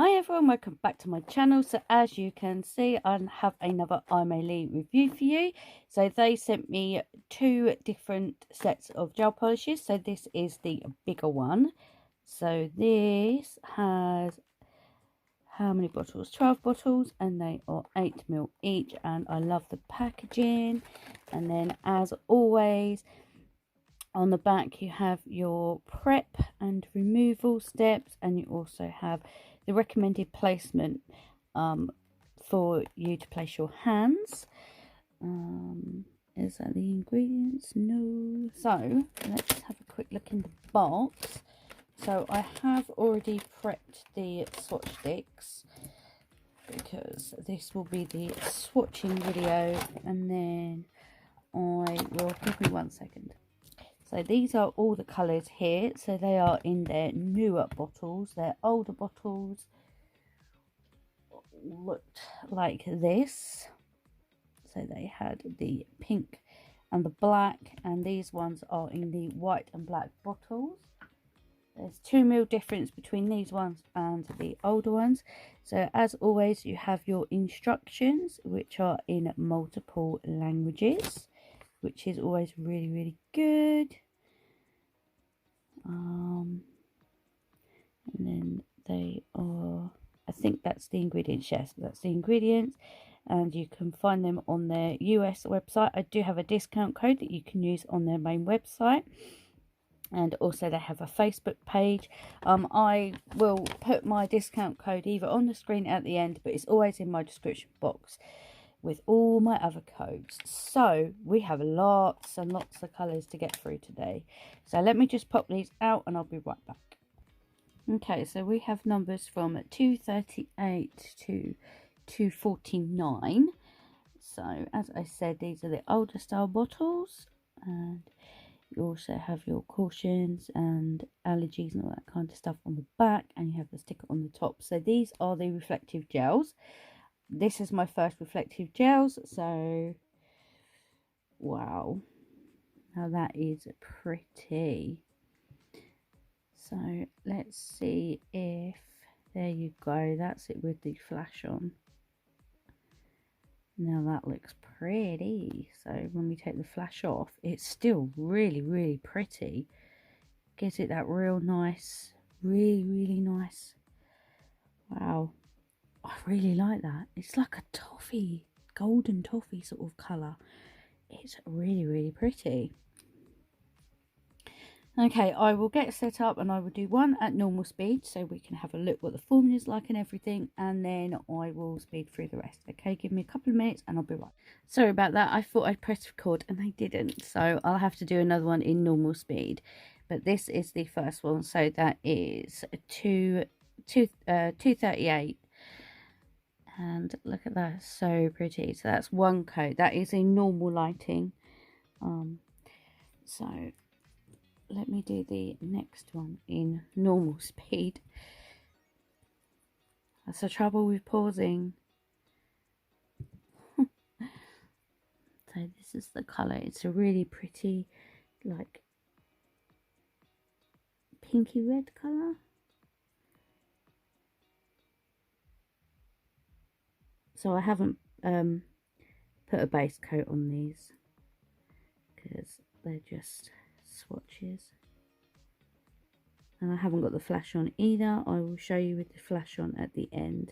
Hi everyone, welcome back to my channel. So as you can see, I have another Aimeili review for you. So they sent me two different sets of gel polishes. So this is the bigger one. So this has how many bottles? 12 bottles, and they are 8ml each, and I love the packaging. And then as always, on the back you have your prep and removal steps, and you also have the recommended placement for you to place your hands. Is that the ingredients? No. So let's have a quick look in the box. So I have already prepped the swatch sticks because this will be the swatching video, and then I will, give me 1 second. So these are all the colours here. So they are in their newer bottles. Their older bottles looked like this. So they had the pink and the black, and these ones are in the white and black bottles. There's 2ml difference between these ones and the older ones. So as always, you have your instructions, which are in multiple languages, which is always really good. And then they are, I think that's the ingredients. Yes, that's the ingredients, and you can find them on their US website. I do have a discount code that you can use on their main website, and also they have a Facebook page. I will put my discount code either on the screen at the end, but it's always in my description box with all my other codes. So we have lots and lots of colours to get through today. So let me just pop these out and I'll be right back. Okay, so we have numbers from 238 to 249. So as I said, these are the older style bottles, and you also have your cautions and allergies and all that kind of stuff on the back, and you have the sticker on the top. So these are the reflective gels. This is my first reflective gels, so wow, now that is pretty. So let's see if, there you go, that's it with the flash on. Now that looks pretty. So when we take the flash off, it's still really pretty. Gives it that real nice, really nice, wow, I really like that. It's like a toffee, golden toffee sort of colour. It's really pretty. Okay, I will get set up and I will do one at normal speed so we can have a look what the formula is like and everything, and then I will speed through the rest. Okay, give me a couple of minutes and I'll be right. Sorry about that, I thought I'd press record and I didn't, so I'll have to do another one in normal speed. But this is the first one, so that is 238. And look at that, so pretty. So that's one coat. That is in normal lighting. So let me do the next one in normal speed. That's the trouble with pausing. So this is the colour. It's a really pretty, like, pinky red colour. So I haven't put a base coat on these because they're just swatches, and I haven't got the flash on either. I will show you with the flash on at the end.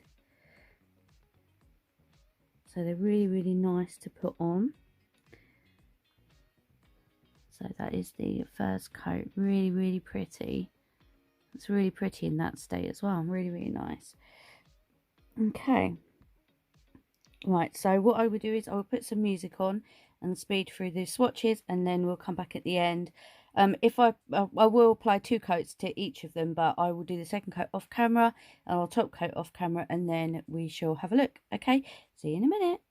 So they're really nice to put on. So that is the first coat. Really pretty. It's really pretty in that state as well. Really nice. Okay, right, so what I will do is I will put some music on and speed through the swatches, and then we'll come back at the end. If I will apply 2 coats to each of them, but I will do the second coat off camera and I'll top coat off camera, and then we shall have a look. Okay, see you in a minute.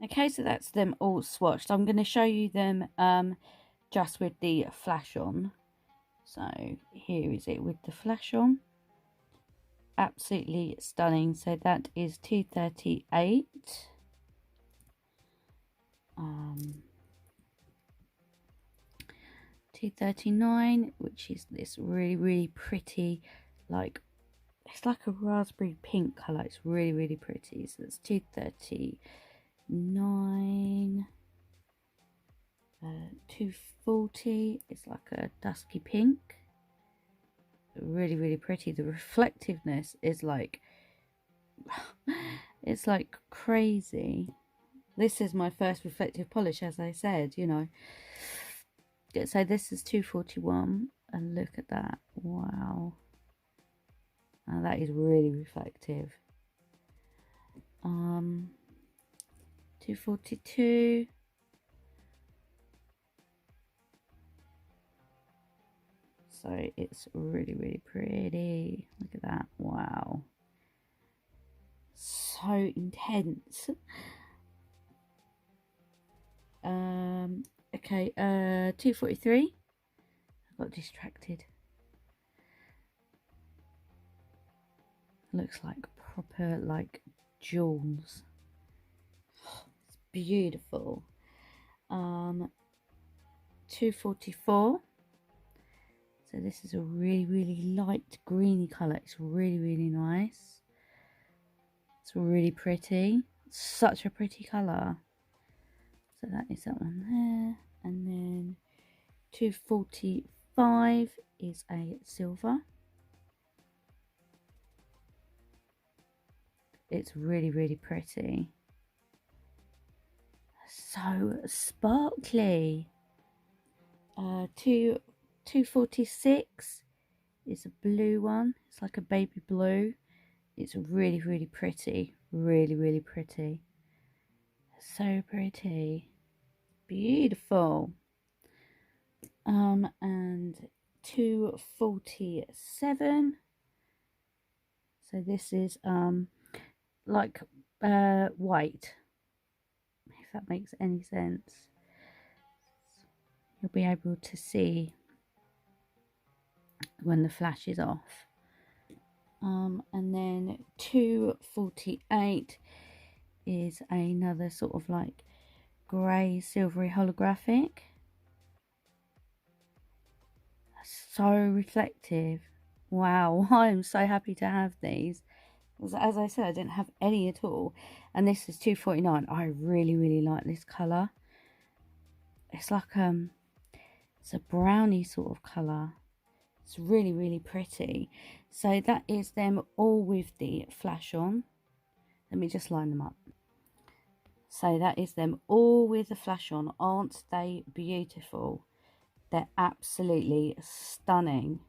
Okay, so that's them all swatched. I'm going to show you them just with the flash on. So here is it with the flash on. Absolutely stunning. So that is 238. 239, which is this really pretty, like, it's like a raspberry pink colour. It's really pretty. So that's 239. 240 is like a dusky pink. Really pretty. The reflectiveness is like it's like crazy. This is my first reflective polish, as I said, you know. So this is 241, and look at that. Wow. Now that is really reflective. 242. So it's really pretty. Look at that. Wow. So intense. Okay, 243. I got distracted. Looks like proper, like, jewels. It's beautiful. 244. So this is a really light greeny colour. It's really nice. It's really pretty. It's such a pretty colour. So that is that one there. And then 245 is a silver. It's really pretty. So sparkly. 246 is a blue one. It's like a baby blue. It's really pretty. Really pretty. So pretty. Beautiful. And 247. So this is like white, if that makes any sense. You'll be able to see when the flash is off. And then 248 is another sort of like grey silvery holographic. So reflective. Wow, I am so happy to have these. As I said, I didn't have any at all, and this is 249. I really like this colour. It's like it's a brownie sort of colour. It's really pretty. So that is them all with the flash on. Let me just line them up. So that is them all with the flash on. Aren't they beautiful? They're absolutely stunning.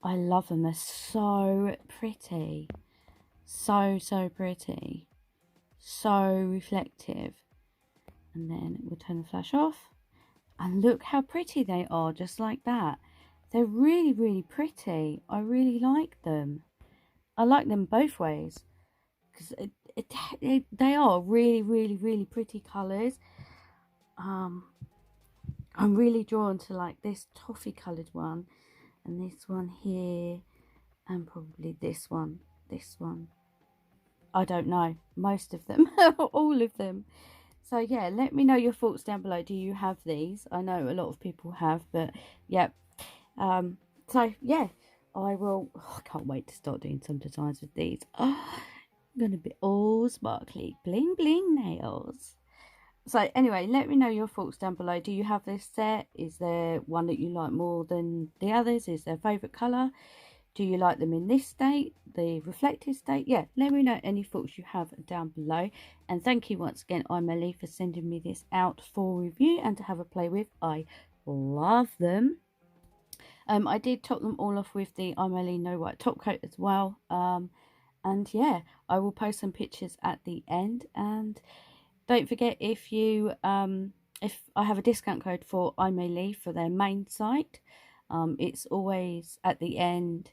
I love them. They're so pretty. So pretty. So reflective. And then we'll turn the flash off. And look how pretty they are, just like that. They're really pretty. I really like them. I like them both ways. Because they are really pretty colours. I'm really drawn to like this toffee coloured one. And this one here. And probably this one. I don't know. Most of them. All of them. So yeah, let me know your thoughts down below. Do you have these? I know a lot of people have, but yeah. So yeah, I will. Oh, I can't wait to start doing some designs with these. Oh, I'm gonna be all sparkly, bling nails. So anyway, let me know your thoughts down below. Do you have this set? Is there one that you like more than the others? Is there a favourite colour? Do you like them in this state, the reflective state? Yeah, let me know any thoughts you have down below. And thank you once again, Aimeili, for sending me this out for review and to have a play with. I love them. I did top them all off with the Aimeili No White top coat as well. And yeah, I will post some pictures at the end. And don't forget, if you if I have a discount code for Aimeili for their main site, it's always at the end.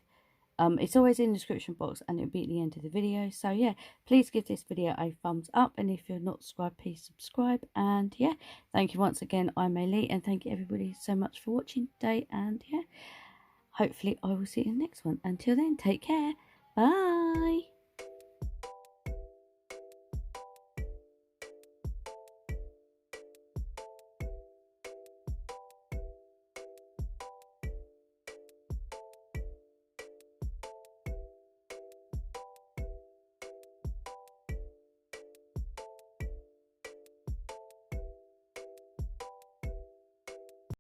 It's always in the description box and it'll be at the end of the video. So yeah, please give this video a thumbs up, and if you're not subscribed, please subscribe. And yeah, thank you once again, Aimeili, and thank you everybody so much for watching today. And yeah, hopefully I will see you in the next one. Until then, take care. Bye.